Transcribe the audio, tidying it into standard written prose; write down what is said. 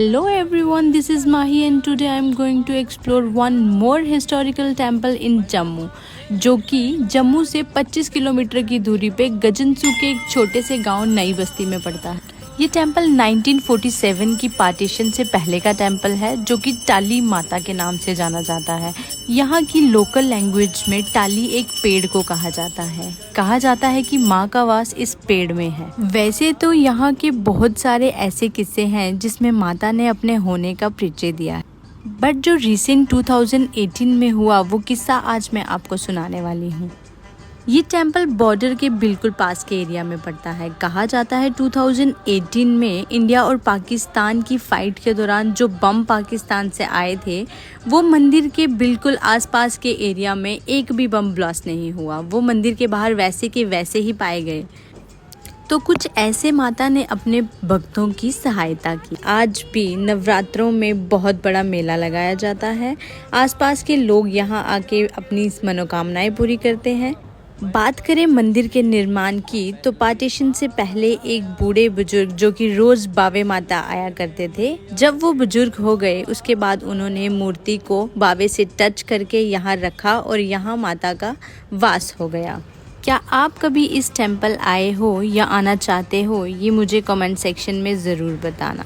Hello everyone, this is Mahi and today I am going to explore one more historical temple in Jammu, जो कि जम्मू से 25 kilometre की दूरी पे गजनसू के एक छोटे से गांव नई बस्ती में पड़ता है। ये टेम्पल 1947 की पार्टीशन से पहले का टेम्पल है, जो कि टाली माता के नाम से जाना जाता है। यहाँ की लोकल लैंग्वेज में टाली एक पेड़ को कहा जाता है कि माँ का वास इस पेड़ में है। वैसे तो यहाँ के बहुत सारे ऐसे किस्से हैं जिसमें माता ने अपने होने का परिचय दिया है, बट जो रिसेंट 2018 में हुआ वो किस्सा आज मैं आपको सुनाने वाली हूँ। ये टेम्पल बॉर्डर के बिल्कुल पास के एरिया में पड़ता है। कहा जाता है 2018 में इंडिया और पाकिस्तान की फाइट के दौरान जो बम पाकिस्तान से आए थे, वो मंदिर के बिल्कुल आसपास के एरिया में एक भी बम ब्लास्ट नहीं हुआ। वो मंदिर के बाहर वैसे के वैसे ही पाए गए। तो कुछ ऐसे माता ने अपने भक्तों की सहायता की। आज भी नवरात्रों में बहुत बड़ा मेला लगाया जाता है। आसपास के लोग यहाँ आके अपनी मनोकामनाएं पूरी करते हैं। बात करें मंदिर के निर्माण की, तो पार्टीशन से पहले एक बूढ़े बुजुर्ग जो कि रोज बावे माता आया करते थे, जब वो बुजुर्ग हो गए उसके बाद उन्होंने मूर्ति को बावे से टच करके यहाँ रखा और यहाँ माता का वास हो गया। क्या आप कभी इस टेम्पल आए हो या आना चाहते हो, ये मुझे कमेंट सेक्शन में ज़रूर बताना।